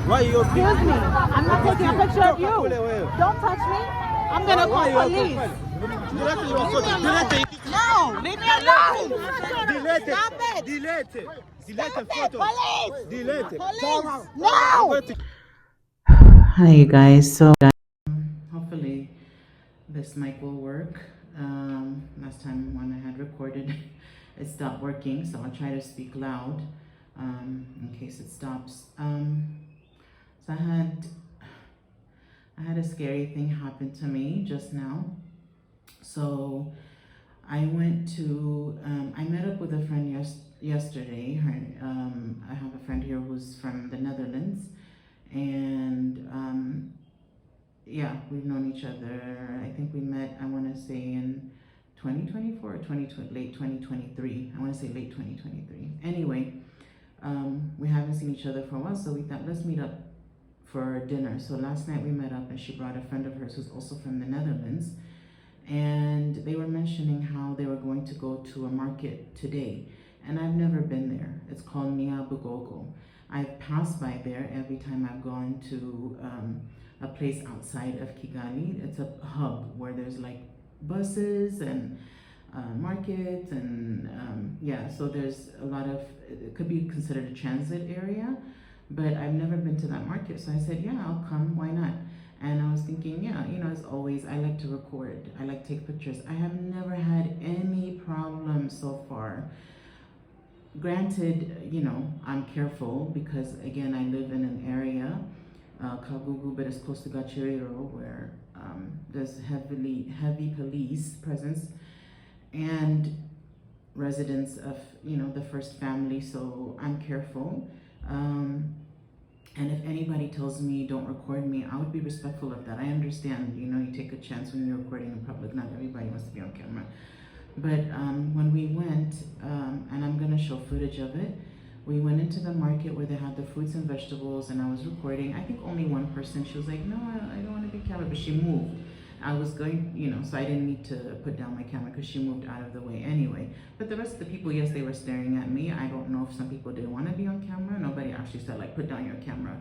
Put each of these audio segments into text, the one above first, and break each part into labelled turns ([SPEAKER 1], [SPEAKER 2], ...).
[SPEAKER 1] Why you
[SPEAKER 2] Excuse me. I'm not taking a picture of you. Don't touch me. I'm gonna call police. No, leave me alone. Stop it.
[SPEAKER 1] Delete
[SPEAKER 2] photo. Police.
[SPEAKER 1] Delete.
[SPEAKER 2] Police. No.
[SPEAKER 3] Hi you guys, so hopefully this mic will work. Last time when I had recorded it stopped working, so I'll try to speak loud in case it stops. So I had a scary thing happen to me just now. So I went to I met up with a friend yesterday. I have a friend here who's from the Netherlands, and yeah, we've known each other. I think we met, I want to say in 2024 or late 2023. I want to say late 2023. Anyway, we haven't seen each other for a while, so we thought let's meet up for dinner. So last night we met up, and she brought a friend of hers who's also from the Netherlands, and they were mentioning how they were going to go to a market today, and I've never been there. It's called Nyabugogo. I've passed by there every time I've gone to a place outside of Kigali. It's a hub where there's like buses and markets and yeah, so there's a lot of, it could be considered a transit area, but I've never been to that market. So I said, yeah, I'll come, why not? And I was thinking, yeah, you know, as always, I like to record, I like to take pictures. I have never had any problems so far. Granted, you know, I'm careful because again, I live in an area, Kagugu, but it's close to Gachiriro, where there's heavy police presence and residents of, you know, the first family, so I'm careful. And if anybody tells me don't record me, I would be respectful of that. I understand, you know, you take a chance when you're recording in public. Not everybody wants to be on camera. But when we went, and I'm gonna show footage of it, we went into the market where they had the fruits and vegetables, and I was recording. I think only one person, she was like, no, I don't want to be camera, but she moved. I was going, you know, so I didn't need to put down my camera because she moved out of the way anyway. But the rest of the people, yes, they were staring at me. I don't know if some people didn't want to be on camera. Nobody actually said like, put down your camera.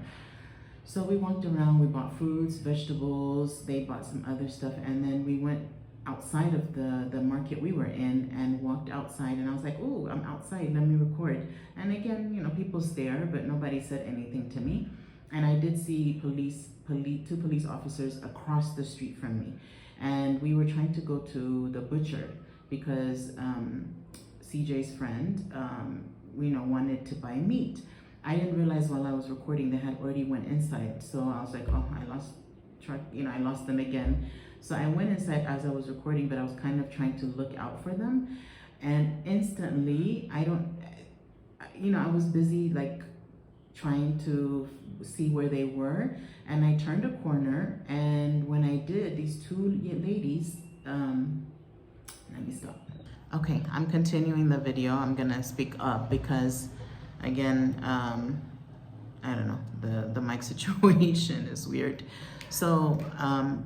[SPEAKER 3] So we walked around, we bought fruits, vegetables, they bought some other stuff, and then we went outside of the market we were in and walked outside, and I was like, oh, I'm outside, let me record. And again, you know, people stare, but nobody said anything to me. And I did see two police officers across the street from me, and we were trying to go to the butcher because CJ's friend, you know, wanted to buy meat. I didn't realize while I was recording they had already went inside, so I was like, oh, I lost track, you know, I lost them again. So I went inside as I was recording, but I was kind of trying to look out for them, and instantly, you know, I was busy like trying to see where they were, and I turned a corner, and when I did, these two ladies, let me stop. Okay, I'm continuing the video. I'm gonna speak up because again, I don't know, the mic situation is weird. So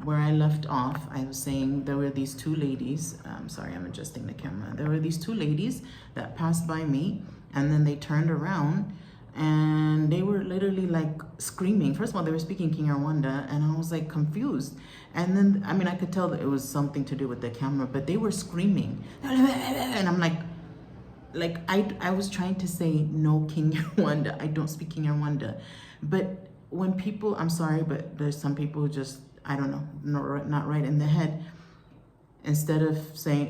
[SPEAKER 3] where I left off, I was saying there were these two ladies, sorry, I'm adjusting the camera. There were these two ladies that passed by me, and then they turned around and they were literally like screaming. First of all, they were speaking Kinyarwanda, and I was like confused. And then, I mean, I could tell that it was something to do with the camera, but they were screaming. And I'm like I was trying to say no Kinyarwanda. I don't speak Kinyarwanda. But when people, I'm sorry, but there's some people who just, I don't know, not right in the head. Instead of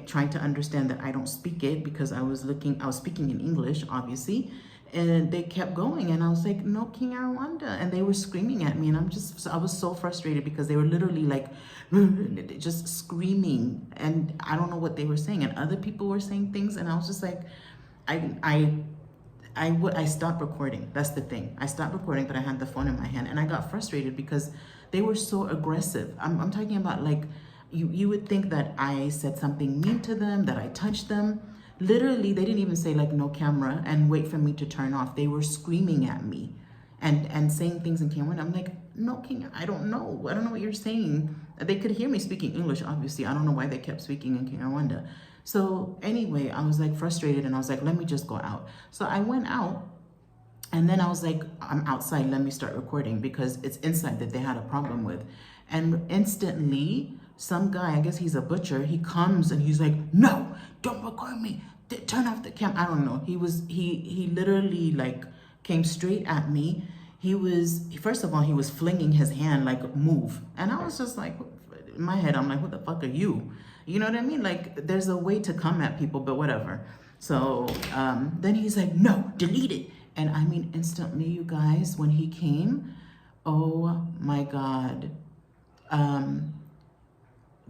[SPEAKER 3] trying to understand that I don't speak it, because I was speaking in English, obviously, and they kept going, and I was like, no Kinyarwanda, and they were screaming at me, and I was so frustrated because they were literally like just screaming, and I don't know what they were saying, and other people were saying things, and I was just like, I stopped recording. That's the thing. I stopped recording, but I had the phone in my hand, and I got frustrated because they were so aggressive. I'm talking about like, you would think that I said something mean to them, that I touched them. Literally, they didn't even say like no camera and wait for me to turn off. They were screaming at me and saying things in camera. And I'm like, no, King, I don't know what you're saying. They could hear me speaking English, obviously. I don't know why they kept speaking in Kinyarwanda. So anyway, I was like frustrated, and I was like, let me just go out. So I went out, And then I was like, I'm outside, let me start recording, because it's inside that they had a problem with. And instantly, some guy, I guess he's a butcher, he comes and he's like, no, don't record me. Turn off the camera. I don't know. He literally like came straight at me. First of all, he was flinging his hand like, move. And I was just like, in my head, I'm like, what the fuck are you? You know what I mean? Like, there's a way to come at people, but whatever. So then he's like, no, delete it. And I mean, instantly, you guys, when he came, oh my God.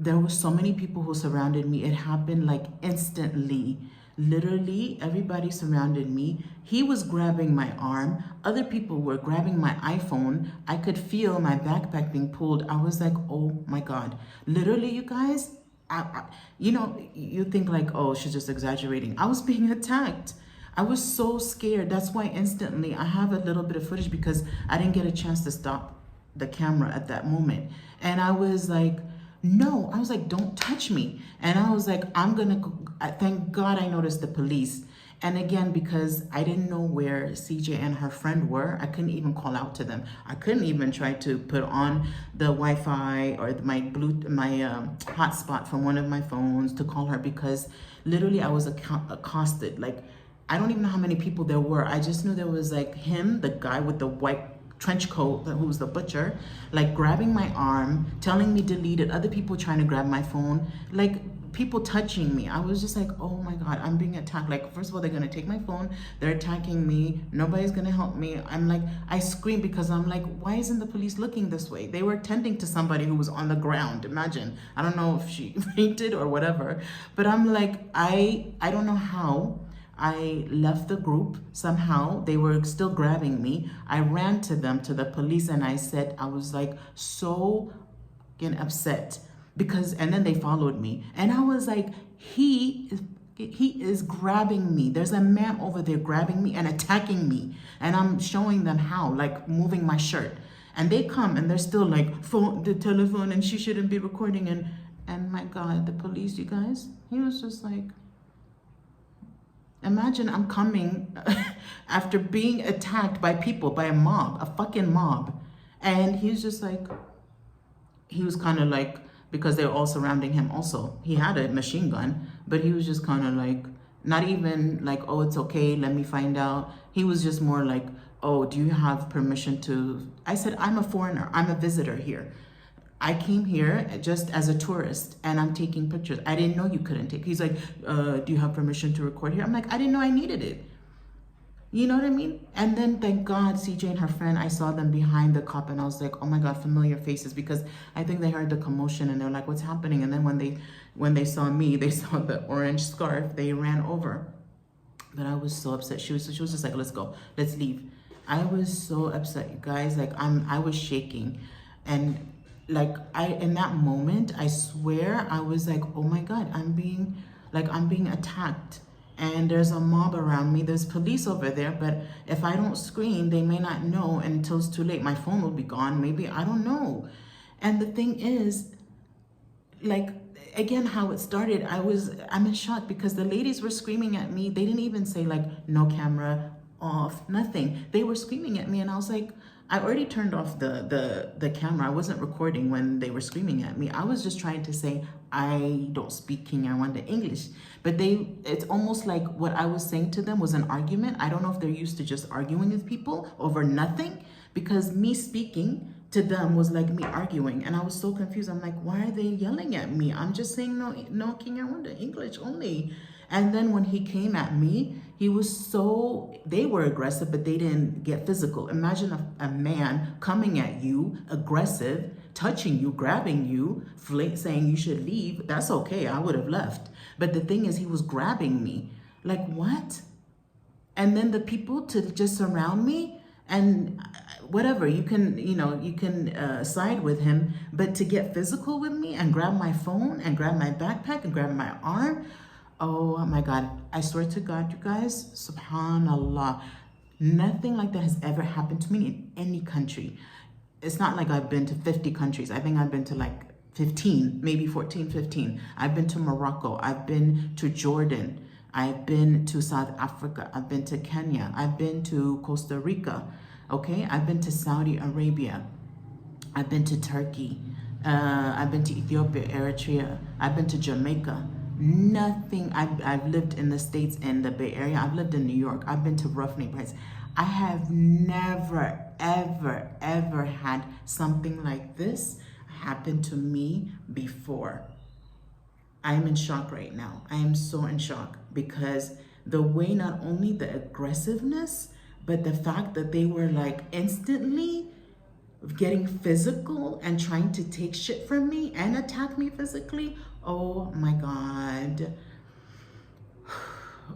[SPEAKER 3] There were so many people who surrounded me. It happened like instantly. Literally, everybody surrounded me. He was grabbing my arm. Other people were grabbing my iPhone. I could feel my backpack being pulled. I was like, oh my God. Literally, you guys, you know, you think like, oh, she's just exaggerating. I was being attacked. I was so scared. That's why instantly I have a little bit of footage, because I didn't get a chance to stop the camera at that moment. And I was like, no, I was like, don't touch me. And I was like, thank God I noticed the police. And again, because I didn't know where CJ and her friend were, I couldn't even call out to them. I couldn't even try to put on the Wi-Fi or my hotspot from one of my phones to call her, because literally I was accosted. Like, I don't even know how many people there were. I just knew there was like him, the guy with the white trench coat, who was the butcher, like grabbing my arm, telling me delete it, other people trying to grab my phone, like people touching me. I was just like, oh my God, I'm being attacked. Like, first of all, they're gonna take my phone, they're attacking me, nobody's gonna help me. I'm like, I screamed, because I'm like, why isn't the police looking this way? They were tending to somebody who was on the ground. Imagine, I don't know if she fainted or whatever, but I'm like, I don't know how I left the group. Somehow they were still grabbing me. I ran to them, to the police, and I said, I was like so fucking upset, because, and then they followed me, and I was like, he is grabbing me. There's a man over there grabbing me and attacking me, and I'm showing them how, like moving my shirt, and they come and they're still like, phone, the telephone, and she shouldn't be recording, and my God, the police, you guys, he was just like, imagine I'm coming after being attacked by people, by a mob, a fucking mob. And he's just like, he was kind of like, because they're all surrounding him also. He had a machine gun, but he was just kind of like, not even like, oh, it's okay, let me find out. He was just more like, oh, do you have permission to, I said, I'm a foreigner, I'm a visitor here. I came here just as a tourist and I'm taking pictures. I didn't know you couldn't take. He's like, do you have permission to record here? I'm like, I didn't know I needed it. You know what I mean? And then thank God, CJ and her friend, I saw them behind the cop, and I was like, oh my God, familiar faces, because I think they heard the commotion and they're like, what's happening? And then when they saw me, they saw the orange scarf, they ran over. But I was so upset. She was just like, let's go, let's leave. I was so upset, you guys. Like, I was shaking. And like, in that moment, I swear, I was like, oh my God, I'm being attacked. And there's a mob around me. There's police over there, but if I don't scream, they may not know until it's too late. My phone will be gone, maybe, I don't know. And the thing is, like, again, how it started, I'm in shock, because the ladies were screaming at me. They didn't even say like, no camera off, nothing. They were screaming at me, and I was like, I already turned off the camera. I wasn't recording when they were screaming at me. I was just trying to say, I don't speak Kinyarwanda English. But it's almost like what I was saying to them was an argument. I don't know if they're used to just arguing with people over nothing, because me speaking to them was like me arguing. And I was so confused. I'm like, why are they yelling at me? I'm just saying no Kinyarwanda, English only. And then when he came at me, they were aggressive, but they didn't get physical. Imagine a man coming at you, aggressive, touching you, grabbing you, saying you should leave. That's okay, I would have left. But the thing is, he was grabbing me. Like, what? And then the people to just surround me, and whatever, you can side with him, but to get physical with me and grab my phone and grab my backpack and grab my arm, oh my God, I swear to God, you guys, subhanallah, nothing like that has ever happened to me in any country. It's not like I've been to 50 countries. I think I've been to like 15, maybe 14, 15. I've been to Morocco. I've been to Jordan. I've been to South Africa. I've been to Kenya. I've been to Costa Rica. Okay, I've been to Saudi Arabia. I've been to Turkey. I've been to Ethiopia, Eritrea. I've been to Jamaica. Nothing. I've lived in the States in the Bay Area. I've lived in New York. I've been to rough neighborhoods. I have never, ever, ever had something like this happen to me before. I am in shock right now. I am so in shock because the way, not only the aggressiveness, but the fact that they were like instantly getting physical and trying to take shit from me and attack me physically. Oh my God.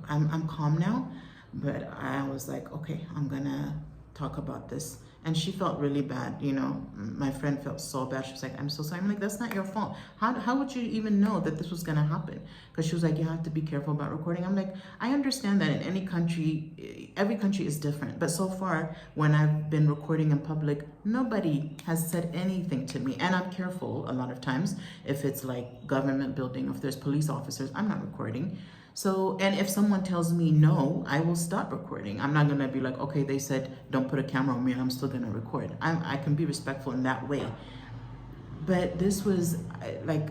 [SPEAKER 3] I'm calm now, but I was like, okay, I'm gonna talk about this. And she felt really bad, you know. My friend felt so bad. She was like, I'm so sorry. I'm like, that's not your fault. How would you even know that this was gonna happen? Because she was like, you have to be careful about recording. I'm like, I understand that in any country, every country is different. But so far, when I've been recording in public, nobody has said anything to me. And I'm careful a lot of times. If it's like government building, if there's police officers, I'm not recording. So, and if someone tells me no, I will stop recording. I'm not gonna be like, okay, they said don't put a camera on me, I'm still gonna record. I can be respectful in that way. But this was like,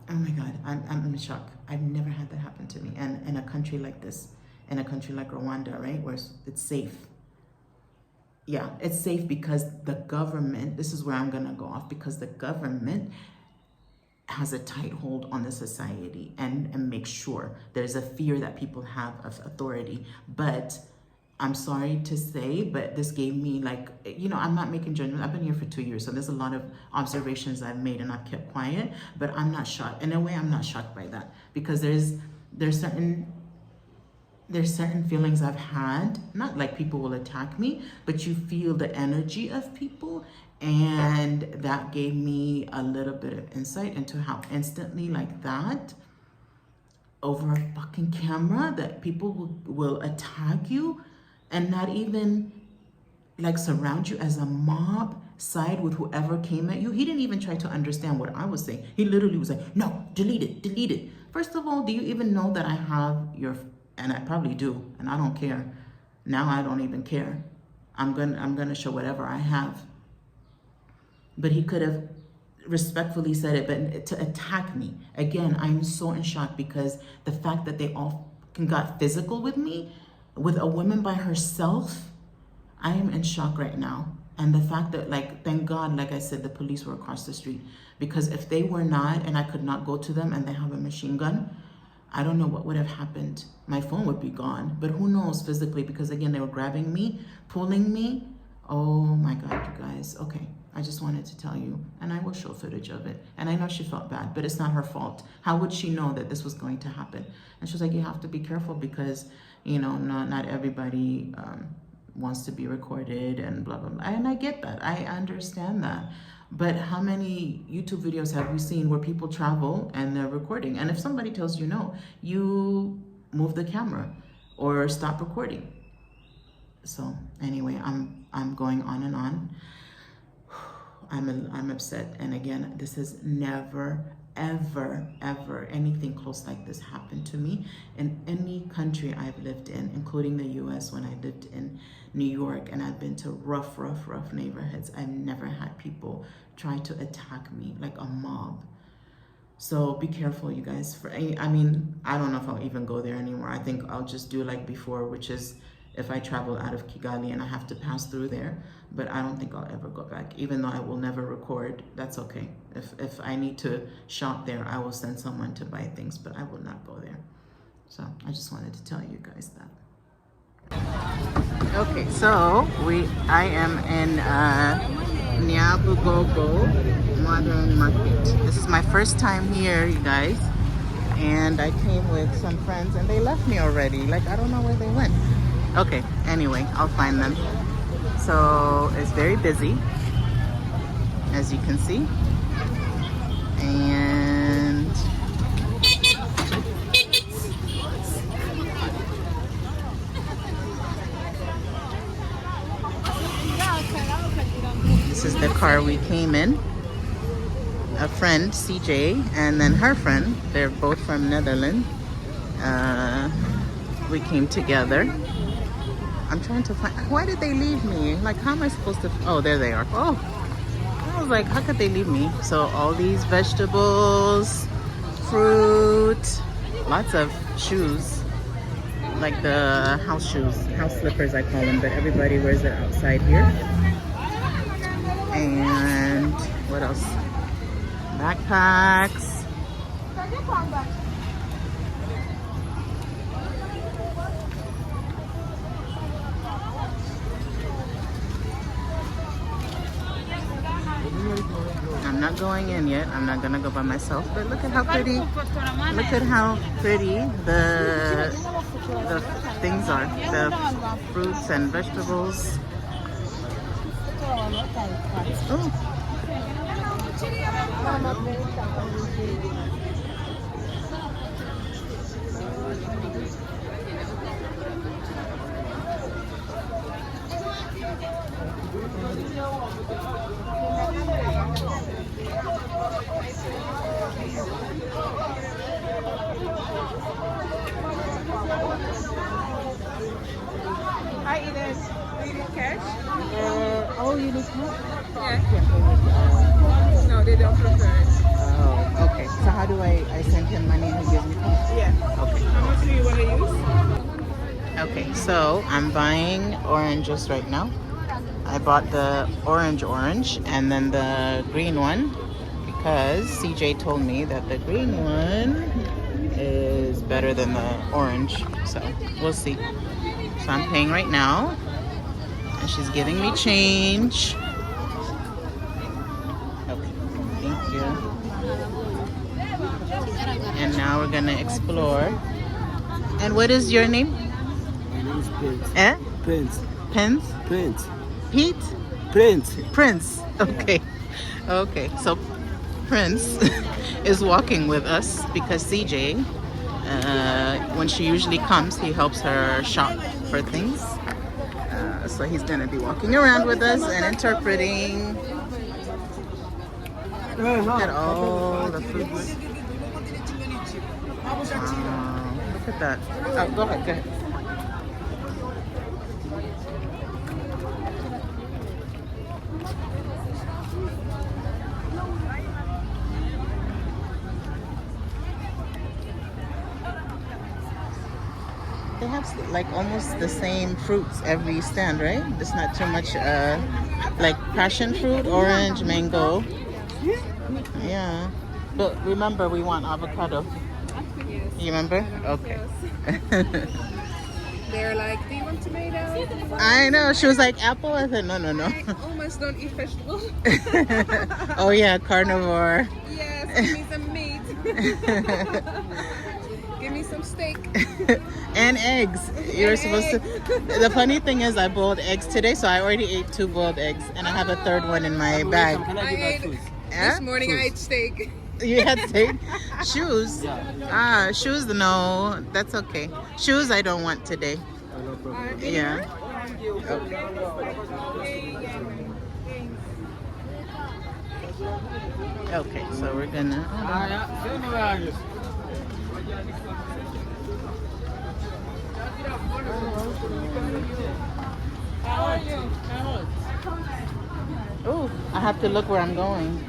[SPEAKER 3] oh my God, I'm in shock. I've never had that happen to me. And in a country like this, in a country like Rwanda, right, where it's safe. Yeah, it's safe because the government, this is where I'm gonna go off, because the government has a tight hold on the society and make sure there's a fear that people have of authority. But I'm sorry to say, but this gave me like, you know, I'm not making judgment. I've been here for 2 years, so there's a lot of observations I've made and I've kept quiet, but I'm not shocked. In a way, I'm not shocked by that because there's certain feelings I've had, not like people will attack me, but you feel the energy of people. And that gave me a little bit of insight into how instantly like that, over a fucking camera, that people will attack you and not even like surround you as a mob, side with whoever came at you. He didn't even try to understand what I was saying. He literally was like, no, delete it, delete it. First of all, do you even know that I have your, and I probably do, and I don't care. Now I don't even care. I'm gonna show whatever I have. But he could have respectfully said it, but to attack me. Again, I'm so in shock because the fact that they all got physical with me, with a woman by herself, I am in shock right now. And the fact that, like, thank God, like I said, the police were across the street. Because if they were not, and I could not go to them and they have a machine gun, I don't know what would have happened. My phone would be gone, but who knows physically, because again, they were grabbing me, pulling me. Oh my God, you guys, okay. I just wanted to tell you, and I will show footage of it. And I know she felt bad, but it's not her fault. How would she know that this was going to happen? And she was like, you have to be careful because, you know, not everybody wants to be recorded and blah, blah, blah. And I get that, I understand that. But how many YouTube videos have we seen where people travel and they're recording? And if somebody tells you no, you move the camera or stop recording. So anyway, I'm going on and on. I'm upset. And again, this has never, ever, ever anything close like this happened to me in any country I've lived in, including the US when I lived in New York and I've been to rough neighborhoods. I've never had people try to attack me like a mob. So be careful, you guys. I mean, I don't know if I'll even go there anymore. I think I'll just do like before, which is if I travel out of Kigali and I have to pass through there, but I don't think I'll ever go back. Even though I will never record, that's okay. If I need to shop there, I will send someone to buy things, but I will not go there. So I just wanted to tell you guys that. Okay, so I am in Nyabugogo Modern Market. This is my first time here, you guys, and I came with some friends and they left me already. Like, I don't know where they went. Okay, anyway, I'll find them. So it's very busy, as you can see. And this is the car we came in. A friend, CJ, and then her friend, they're both from Netherlands. we came together. I'm trying to find, why did they leave me? Like, how am I supposed to, oh, there they are. Oh, I was like, how could they leave me? So all these vegetables, fruit, lots of shoes, like the house shoes, house slippers I call them, but everybody wears it outside here. And what else? Backpacks. I'm not going in yet. I'm not gonna go by myself. But look at how pretty. Look at how pretty the things are. The fruits and vegetables. Oh.
[SPEAKER 2] Hi, Ines. Do you need cash?
[SPEAKER 3] Oh, you need help?
[SPEAKER 2] Yeah. No, they don't prefer it.
[SPEAKER 3] Oh, okay. So how do I send him money and he gives me cash?
[SPEAKER 2] Yeah.
[SPEAKER 3] Okay.
[SPEAKER 2] How much do you want to use?
[SPEAKER 3] Okay, so I'm buying oranges right now. I bought the orange and then the green one because CJ told me that the green one is better than the orange. So we'll see. So I'm paying right now and she's giving me change. Okay, thank you. And now we're gonna explore. And what is your name?
[SPEAKER 1] My name is Prince.
[SPEAKER 3] Eh?
[SPEAKER 1] Prince.
[SPEAKER 3] Pence?
[SPEAKER 1] Prince.
[SPEAKER 3] Pete?
[SPEAKER 1] Prince.
[SPEAKER 3] Prince. Okay. Okay. So Prince is walking with us because CJ, when she usually comes, he helps her shop for things. So he's gonna be walking around with us and interpreting. Look at all the fruits. Wow. Look at that. Oh, go ahead. Go ahead. They have like almost the same fruits every stand, right? There's not too much like passion fruit, orange, mango. Yeah. But remember, we want avocado. You remember? Okay.
[SPEAKER 2] They're like, do you want tomato?
[SPEAKER 3] I know. She was like, apple? I said, no, no, no.
[SPEAKER 2] I almost don't eat vegetables.
[SPEAKER 3] Oh, yeah, carnivore.
[SPEAKER 2] Yes, give me some meat. Give me some steak.
[SPEAKER 3] And eggs. You're supposed to. The funny thing is, I boiled eggs today, so I already ate 2 boiled eggs, and I have a 3rd one in my bag.
[SPEAKER 2] This morning I ate steak.
[SPEAKER 3] You had steak? Shoes? Ah, shoes, no. That's okay. Shoes, I don't want today. Yeah. Okay, so we're gonna. Oh, I have to look where I'm going.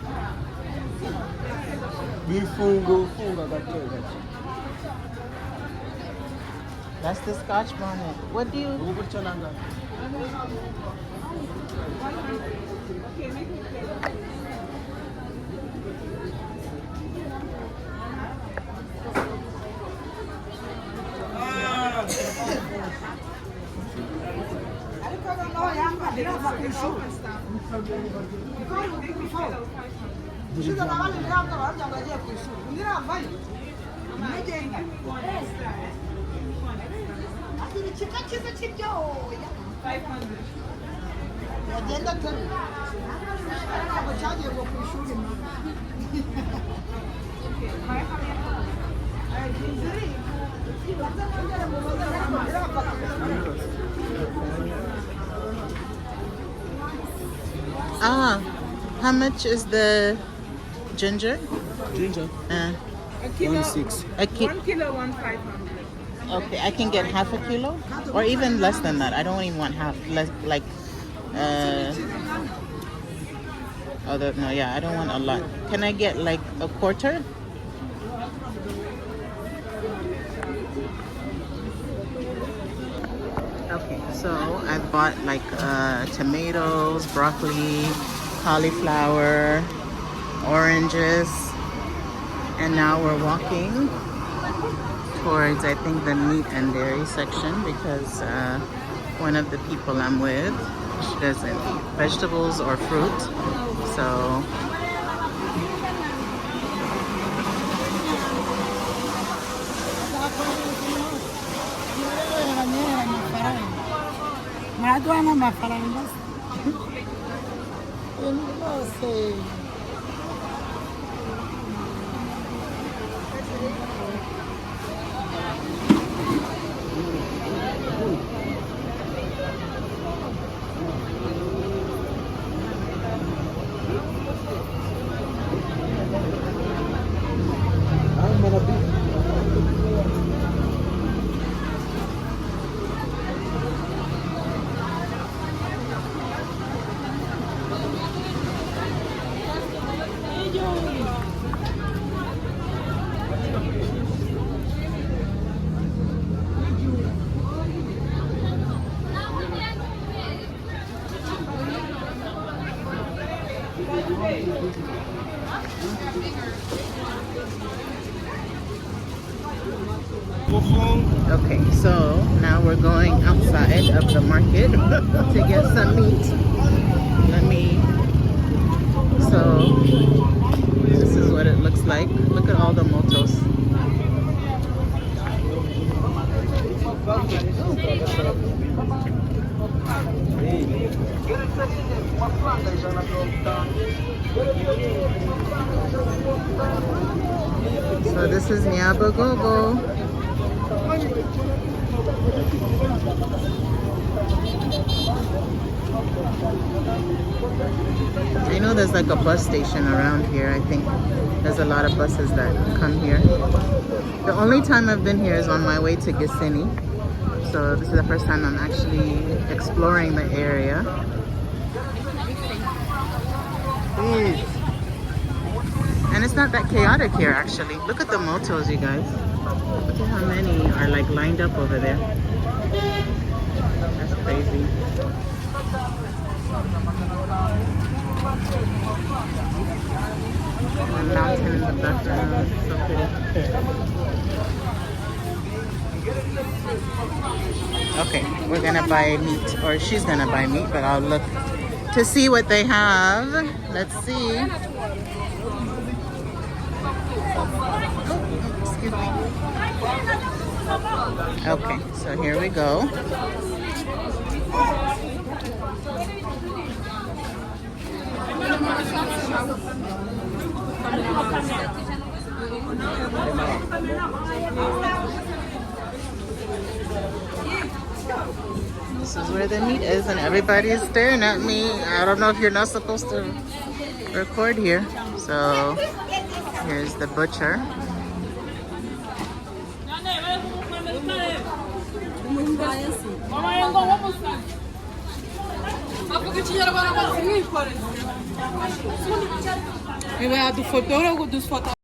[SPEAKER 3] That's the Scotch bonnet. What do you? Ah, how much is the ginger?
[SPEAKER 1] Ginger.
[SPEAKER 2] A kilo,
[SPEAKER 1] 1.6.
[SPEAKER 3] A ki-
[SPEAKER 2] 1 kilo, 1,500.
[SPEAKER 3] Okay, I can get half a kilo or even less than that. I don't even want half. Less like no, yeah, I don't want a lot. Can I get like a quarter? Okay, so I bought like tomatoes, broccoli, cauliflower, oranges, and now we're walking towards, I think, the meat and dairy section because one of the people I'm with, she doesn't eat vegetables or fruit, so okay, so now we're going outside of the market to get some meat. So this is what it looks like. Look at all the motos. So this is Nyabugogo. I know there's like a bus station around here. I think there's a lot of buses that come here. The only time I've been here is on my way to Kigali. So this is the first time I'm actually exploring the area. And it's not that chaotic here actually. Look at the motos, you guys. Look at how many are like lined up over there. That's crazy. A mountain in the background. So pretty. Okay, we're gonna buy meat, or she's gonna buy meat, but I'll look to see what they have. Let's see. Excuse me. Okay, so here we go. This is where the meat is, and everybody is staring at me. I don't know if you're not supposed to record here. So here's the butcher.
[SPEAKER 4] Do fotógrafo, dos fotógrafos.